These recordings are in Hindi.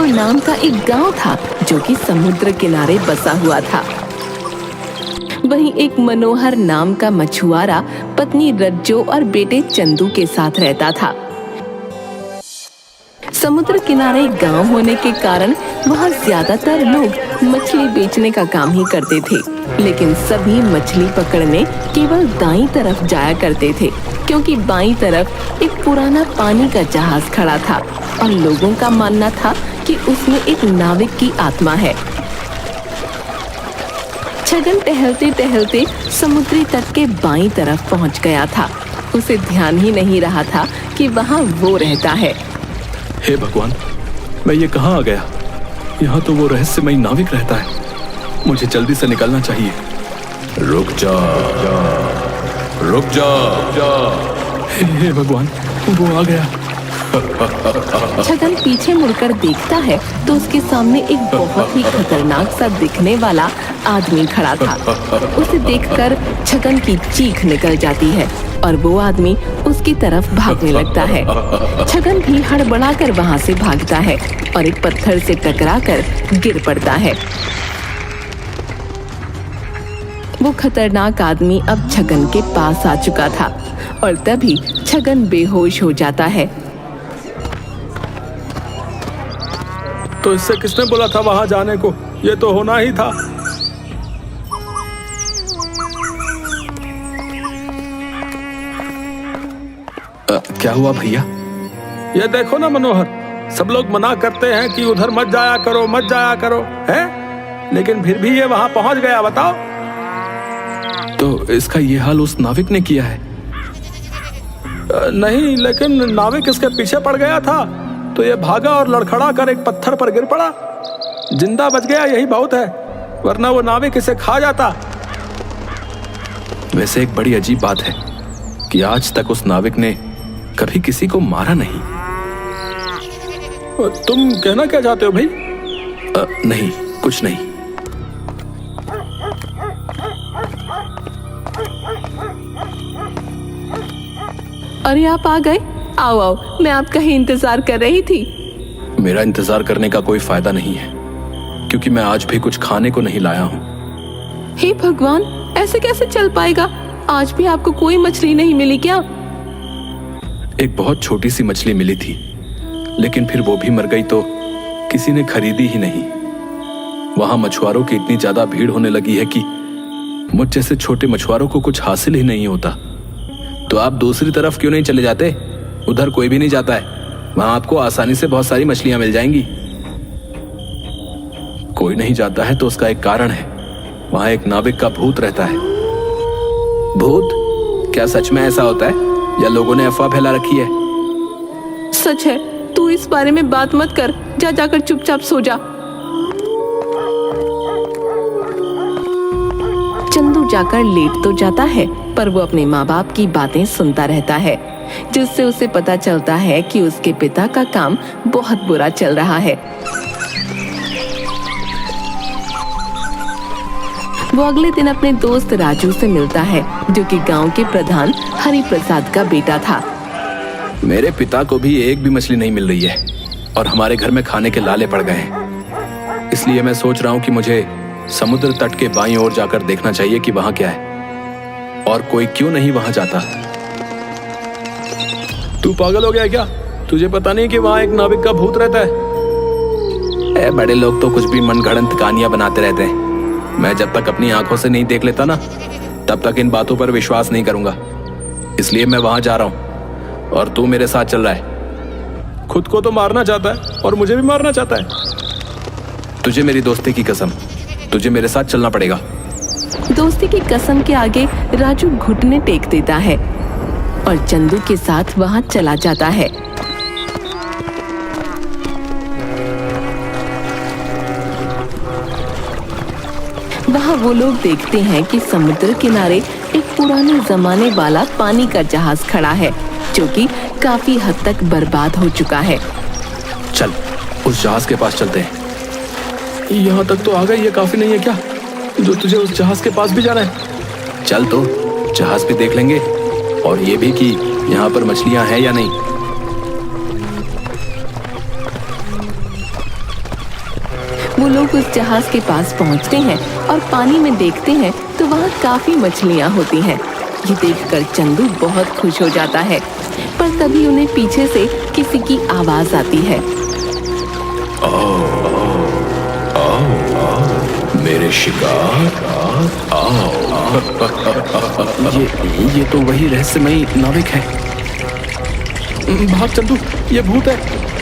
गांव नाम का एक गांव था जो कि समुद्र किनारे बसा हुआ था। वहीं एक मनोहर नाम का मछुआरा पत्नी रज्जो और बेटे चंदू के साथ रहता था। समुद्र किनारे गांव होने के कारण वहां ज्यादातर लोग मछली बेचने का काम ही करते थे, लेकिन सभी मछली पकड़ने केवल दाईं तरफ जाया करते थे, क्योंकि बाईं तरफ एक पुराना पानी का जहाज खड़ा था और लोगों का मानना था कि उसमें एक नाविक की आत्मा है। छगन टहलते टहलते समुद्री तट के बाईं तरफ पहुंच गया था। उसे ध्यान ही नहीं रहा था कि वहां वो रहता है। हे भगवान, मैं ये कहाँ आ गया? यहाँ तो वो रहस्यमयी नाविक रहता है। मुझे जल्दी से निकलना चाहिए। रुक जा, रुक जा। हे भगवान, वो आ गया। छगन पीछे मुड़कर देखता है तो उसके सामने एक बहुत ही खतरनाक सा दिखने वाला आदमी खड़ा था। उसे देखकर छगन की चीख निकल जाती है और वो आदमी उसकी तरफ भागने लगता है। छगन भी हड़बड़ाकर वहां से भागता है और एक पत्थर से टकराकर गिर पड़ता है। वो खतरनाक आदमी अब छगन के पास आ चुका था और तभी छगन बेहोश हो जाता है। तो इससे किसने बोला था वहां जाने को? ये तो होना ही था। क्या हुआ भैया? ये देखो ना मनोहर, सब लोग मना करते हैं कि उधर मत जाया करो, मत जाया करो, हैं? लेकिन फिर भी ये वहां पहुंच गया। बताओ। तो इसका ये हाल उस नाविक ने किया है? नहीं, लेकिन नाविक इसके पीछे पड़ गया था तो ये भागा और लड़खड़ा कर एक पत्थर पर गिर पड़ा। जिंदा बच गया, यही बहुत है, वरना वो नाविक इसे खा जाता। वैसे एक बड़ी अजीब बात है कि आज तक उस नाविक ने कभी किसी को मारा नहीं। तुम कहना क्या चाहते हो भाई? नहीं, कुछ नहीं। अरे आप आ गए। आओ आओ, मैं आपका ही इंतजार कर रही थी। मेरा इंतजार करने का कोई फायदा नहीं है, क्योंकि मैं आज भी कुछ खाने को नहीं लाया हूँ। हे भगवान, ऐसे कैसे चल पाएगा? आज भी आपको कोई मछली नहीं मिली क्या? एक बहुत छोटी सी मछली मिली थी, लेकिन फिर वो भी मर गई तो किसी ने खरीदी ही नहीं। वहां मछुआरों की इतनी ज्यादा भीड़ होने लगी है कि मुझ जैसे छोटे मछुआरों को कुछ हासिल ही नहीं होता। तो आप दूसरी तरफ क्यों नहीं चले जाते? उधर कोई भी नहीं जाता है, वहां आपको आसानी से बहुत सारी मछलियां मिल जाएंगी। कोई नहीं जाता है तो उसका एक कारण है। वहां एक नाविक का भूत रहता है। भूत? क्या सच में ऐसा होता है या लोगों ने अफवाह फैला रखी है? सच है, तू इस बारे में बात मत कर। जा जाकर चुपचाप सो जा। चंदू जाकर लेट तो जाता है, पर वो अपने माँ बाप की बातें सुनता रहता है, जिससे उसे पता चलता है कि उसके पिता का काम बहुत बुरा चल रहा है। वो अगले दिन अपने दोस्त राजू से मिलता है, जो कि गांव के प्रधान हरि प्रसाद का बेटा था। मेरे पिता को भी एक भी मछली नहीं मिल रही है और हमारे घर में खाने के लाले पड़ गए हैं। इसलिए मैं सोच रहा हूँ कि मुझे समुद्र तट के बाईं ओर जाकर देखना चाहिए कि वहां क्या है और कोई क्यों नहीं वहां जाता। तू पागल हो गया क्या? तुझे पता नहीं कि वहां एक नाविक का भूत रहता है? बड़े लोग तो कुछ भी मनगढ़ंत कहानियां बनाते रहते हैं। मैं जब तक अपनी आंखों से नहीं देख लेता ना, तब तक इन बातों पर विश्वास नहीं करूंगा। इसलिए मैं वहां जा रहा हूं और तू मेरे साथ चल रहा है। खुद को तो मारना चाहता है और मुझे भी मारना चाहता है। तुझे मेरी दोस्ती की कसम, तुझे मेरे साथ चलना पड़ेगा। दोस्ती की कसम के आगे राजू घुटने टेक देता है और चंदू के साथ वहां चला जाता है। वहां वो लोग देखते हैं कि समुद्र किनारे एक पुराने जमाने वाला पानी का जहाज खड़ा है, जो कि काफी हद तक बर्बाद हो चुका है। चल उस जहाज के पास चलते हैं। यहाँ तक तो आ गए, ये काफी नहीं है क्या जो तुझे उस जहाज के पास भी जाना है? चल तो जहाज भी देख लेंगे और ये भी कि यहाँ पर मछलियाँ हैं या नहीं। वो लोग उस जहाज के पास पहुंचते हैं और पानी में देखते हैं तो वहाँ काफी मछलियाँ होती हैं। ये देखकर चंदू बहुत खुश हो जाता है, पर तभी उन्हें पीछे से किसी की आवाज आती है। मेरे शिकार आओ। ये तो वही रहस्यमयी नाविक है। भाग चंदू, ये भूत है।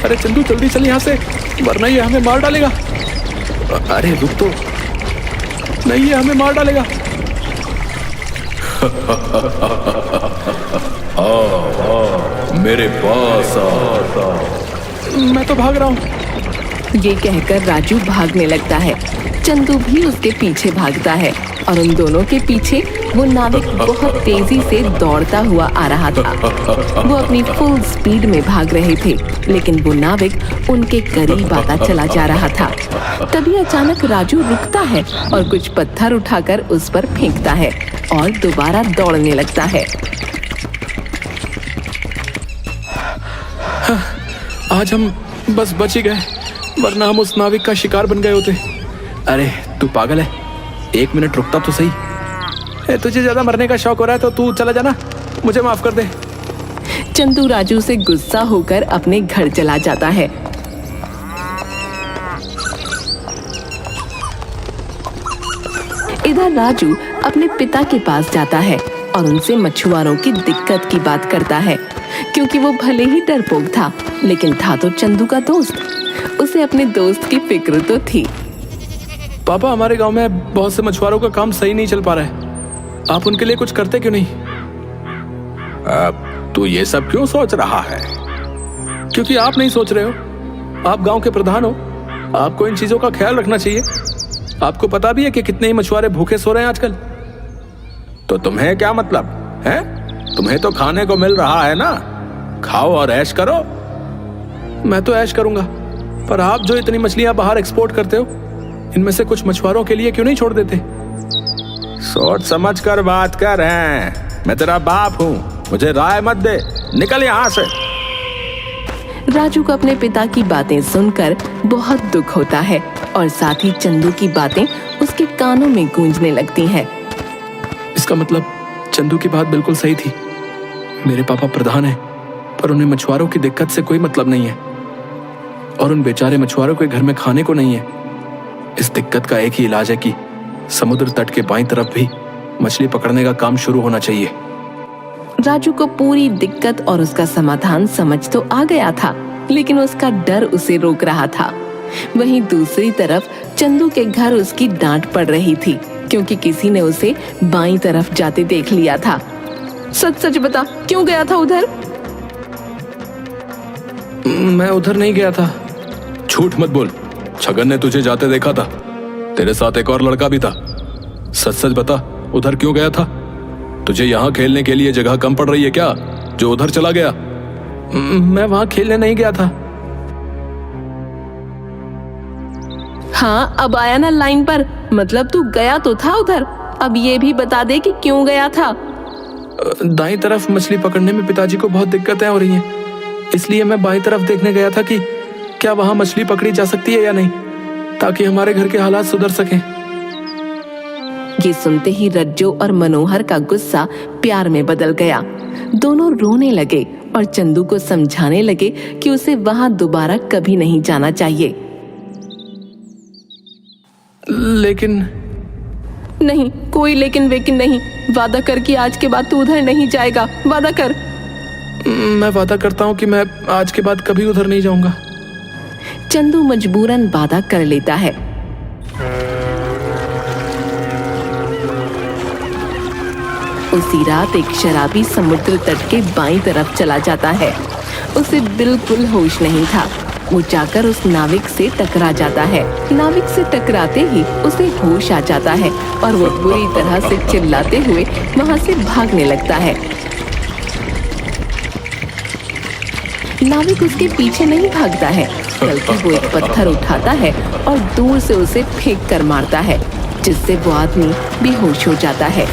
अरे चंदू जल्दी चल यहाँ से, वरना ये हमें मार डालेगा। अरे रुक तो, नहीं ये हमें मार डालेगा। मेरे पास आ। मैं तो भाग रहा हूँ। ये कहकर राजू भागने लगता है। चंदू भी उसके पीछे भागता है और उन दोनों के पीछे वो नाविक बहुत तेजी से दौड़ता हुआ आ रहा था। वो अपनी फुल स्पीड में भाग रहे थे, लेकिन वो नाविक उनके करीब आता चला जा रहा था। तभी अचानक राजू रुकता है और कुछ पत्थर उठाकर उस पर फेंकता है और दोबारा दौड़ने लगता है। आज हम बस बच ही गए, वरना हम उस नाविक का शिकार बन गए होते। अरे तू पागल है, 1 मिनट रुकता तो सही। तुझे ज्यादा मरने का शौक हो रहा है तो तू चला जाना, मुझे माफ कर दे। चंदू राजू से गुस्सा होकर अपने घर चला जाता है। इधर राजू अपने पिता के पास जाता है और उनसे मछुआरों की दिक्कत की बात करता है, क्योंकि वो भले ही डरपोक था, लेकिन था तो चंदू का दोस्त। उसे अपने दोस्त की फिक्र तो थी। पापा, हमारे गांव में बहुत से मछुआरों का काम सही नहीं चल पा रहा है, आप उनके लिए कुछ करते क्यों नहीं? तू ये सब क्यों सोच रहा है? क्योंकि आप नहीं सोच रहे हो, आप गांव के प्रधान हो, आपको इन चीजों का ख्याल रखना चाहिए। आपको पता भी है कि कितने ही मछुआरे भूखे सो रहे हैं आजकल। तो तुम्हें क्या मतलब है? तुम्हें तो खाने को मिल रहा है ना, खाओ और ऐश करो। मैं तो ऐश करूंगा, पर आप जो इतनी मछलियां बाहर एक्सपोर्ट करते हो, इनमें से कुछ मछुआरों के लिए क्यों नहीं छोड़ देते? सोच समझ कर बात कर रहे हैं, मैं तेरा बाप हूँ, मुझे राय मत दे, निकल यहाँ से। राजू को अपने पिता की बातें सुनकर बहुत दुख होता है और साथ ही चंदू की बातें उसके कानों में गूंजने लगती हैं। इसका मतलब चंदू की बात बिल्कुल सही थी। मेरे पापा प्रधान हैं, पर उन्हें मछुआरों की दिक्कत से कोई मतलब नहीं है, और उन बेचारे मछुआरों के घर में खाने को नहीं है। इस दिक्कत का एक ही इलाज है कि समुद्र तट के बाईं तरफ भी मछली पकड़ने का काम शुरू होना चाहिए। राजू को पूरी दिक्कत और उसका समाधान समझ तो आ गया था, लेकिन उसका डर उसे रोक रहा था। वहीं दूसरी तरफ चंदू के घर उसकी डांट पड़ रही थी, क्योंकि किसी ने उसे बाईं तरफ जाते देख लिया था। सच सच बता, क्यों गया था उधर? मैं उधर नहीं गया था। झूठ मत बोल, छगन ने तुझे जाते देखा था, तेरे साथ एक और लड़का भी था। सच सच बता, उधर क्यों गया था? तुझे यहाँ खेलने के लिए जगह कम पड़ रही है क्या, जो उधर चला गया? मैं वहां खेलने नहीं गया था। हाँ, अब आया ना लाइन पर। मतलब तू गया तो था उधर, अब ये भी बता दे कि क्यों गया था। दाईं तरफ मछली पकड़ने में पिताजी को बहुत दिक्कतें हो रही हैं, इसलिए मैं बाईं तरफ देखने गया था कि क्या वहां मछली पकड़ी जा सकती है या नहीं, ताकि हमारे घर के हालात सुधर सकें। ये सुनते ही रज्जो और मनोहर का गुस्सा प्यार में बदल गया। दोनों रोने लगे और चंदू को समझाने लगे कि उसे वहां दोबारा कभी नहीं जाना चाहिए। लेकिन नहीं, कोई लेकिन वेकिन नहीं। वादा कर कि आज के बाद तू उधर नहीं जाएगा। वादा कर। मैं वादा करता हूँ कि मैं आज के बाद कभी उधर नहीं जाऊंगा। चंदू मजबूरन वादा कर लेता है। उसी रात एक शराबी समुद्र तट के बाईं तरफ चला जाता है। उसे बिल्कुल होश नहीं था। वो जाकर उस नाविक से टकरा जाता है। नाविक से टकराते ही उसे होश आ जाता है और वो बुरी तरह से चिल्लाते हुए वहां से भागने लगता है। नाविक उसके पीछे नहीं भागता है, बल्कि वो एक पत्थर उठाता है और दूर से उसे फेंक कर मारता है, जिससे वो आदमी बेहोश हो जाता है।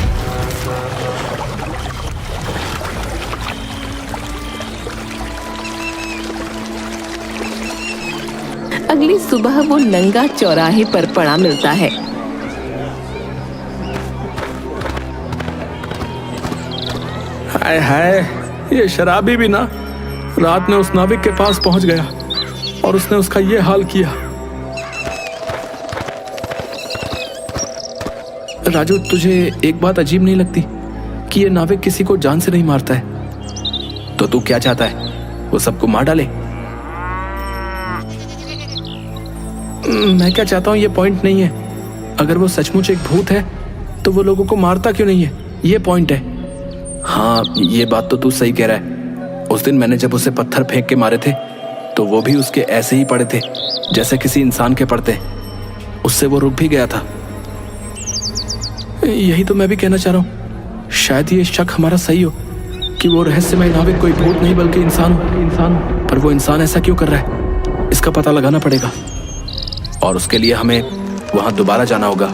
अगली सुबह वो नंगा चौराहे पर पड़ा मिलता है। हाय हाय, ये शराबी भी ना रात में उस नाविक के पास पहुंच गया और उसने उसका ये हाल किया। राजू, तुझे एक बात अजीब नहीं लगती कि ये नाविक किसी को जान से नहीं मारता है? तो तू क्या चाहता है, वो सबको मार डाले? मैं क्या चाहता हूँ ये पॉइंट नहीं है। अगर वो सचमुच एक भूत है तो वो लोगों को मारता क्यों नहीं है, ये पॉइंट है। हाँ, ये बात तो तू सही कह रहा है। उस दिन मैंने जब उसे पत्थर फेंक के मारे थे तो वो भी उसके ऐसे ही पड़े थे जैसे किसी इंसान के पड़ते। उससे वो रुक भी गया था। यही तो मैं भी कहना चाह रहा हूँ, शायद ये शक हमारा सही हो कि वो रहस्यमय नाविक कोई भूत नहीं बल्कि इंसान हो। पर वो इंसान ऐसा क्यों कर रहा है, इसका पता लगाना पड़ेगा और उसके लिए हमें वहां दोबारा जाना होगा।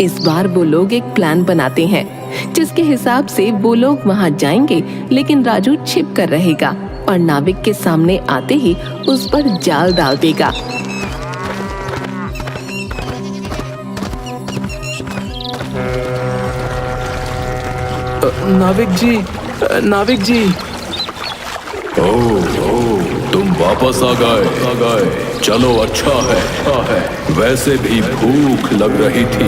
इस बार वो लोग एक प्लान बनाते हैं जिसके हिसाब से वो लोग वहां जाएंगे, लेकिन राजू छिप कर रहेगा और नाविक के सामने आते ही उस पर जाल डाल देगा। नाविक जी, नाविक जी। ओह, तुम वापस आ गए। चलो, अच्छा है। वैसे भी भूख लग रही थी।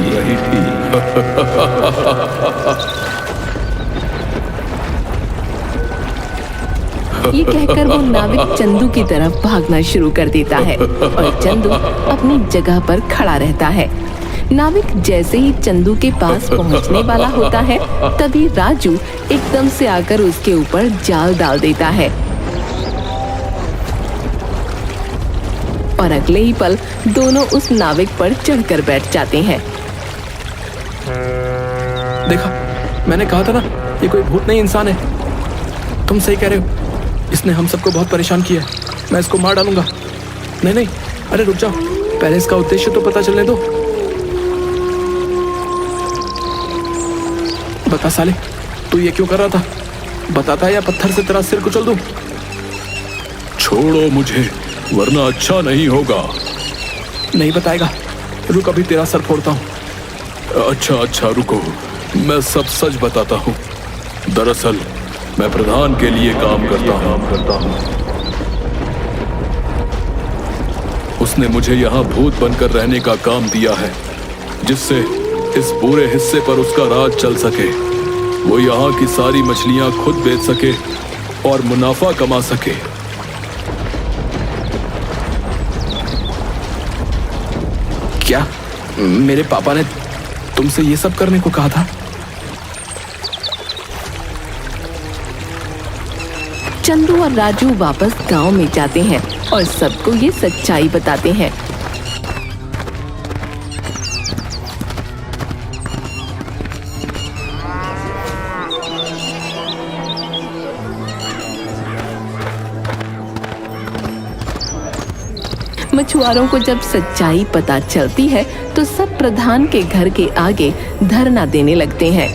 ये कहकर वो नाविक चंदू की तरफ भागना शुरू कर देता है और चंदू अपनी जगह पर खड़ा रहता है। नाविक जैसे ही चंदू के पास पहुंचने वाला होता है तभी राजू एकदम से आकर उसके ऊपर जाल डाल देता है और अगले ही पल दोनों उस नाविक पर चढ़कर बैठ जाते हैं। देखा, मैंने कहा था ना, ये कोई भूत नहीं इंसान है। तुम सही कह रहे हो, इसने हम सबको बहुत परेशान किया है। मैं इसको मार डालूंगा। नहीं, अरे रुक जाओ, पहले इसका उद्देश्य तो पता चलने दो। बता साले, तू ये क्यों कर रहा था? बताता या पत्थर से तेरा सिर कुचल दूं? छोड़ो मुझे, वरना अच्छा नहीं होगा। नहीं बताएगा, रुक अभी तेरा सर फोड़ता हूँ। अच्छा, रुको, मैं सब सच बताता हूँ। दरअसल मैं प्रधान के लिए काम करता हूँ। उसने मुझे यहाँ भूत बनकर रहने का काम दिया है, जिससे इस पूरे हिस्से पर उसका राज चल सके। वो यहाँ की सारी मछलियाँ खुद बेच सके और मुनाफा कमा सके। क्या मेरे पापा ने तुमसे ये सब करने को कहा था? चंदू और राजू वापस गांव में जाते हैं और सबको ये सच्चाई बताते हैं। मछुआरों को जब सच्चाई पता चलती है तो सब प्रधान के घर के आगे धरना देने लगते हैं।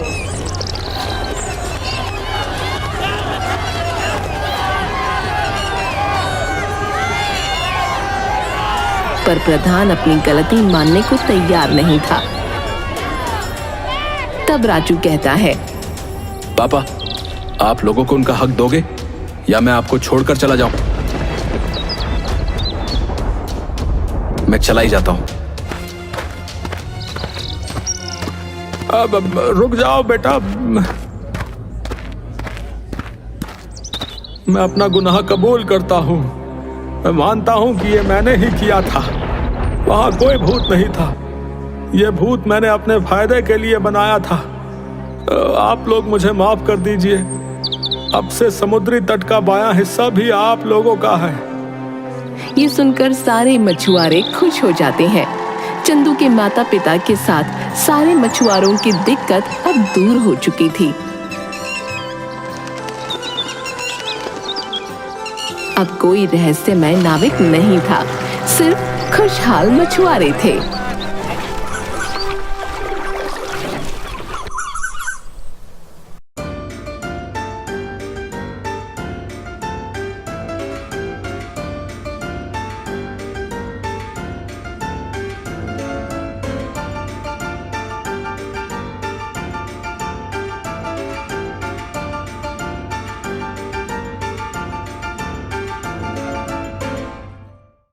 पर प्रधान अपनी गलती मानने को तैयार नहीं था। तब राजू कहता है, पापा, आप लोगों को उनका हक दोगे या मैं आपको छोड़कर चला जाऊं? मैं चला ही जाता हूं। अब रुक जाओ बेटा, मैं अपना गुनाह कबूल करता हूं। मैं मानता हूं कि ये मैंने ही किया था। वहां कोई भूत नहीं था। ये भूत मैंने अपने फायदे के लिए बनाया था। आप लोग मुझे माफ कर दीजिए। अब से समुद्री तट का बायां हिस्सा भी आप लोगों का है। ये सुनकर सारे मछुआरे खुश हो जाते हैं। चंदू के माता पिता के साथ सारे मछुआरों की दिक्कत अब दूर हो चुकी थी। अब कोई रहस्यमय नाविक नहीं था, सिर्फ खुशहाल मछुआरे थे।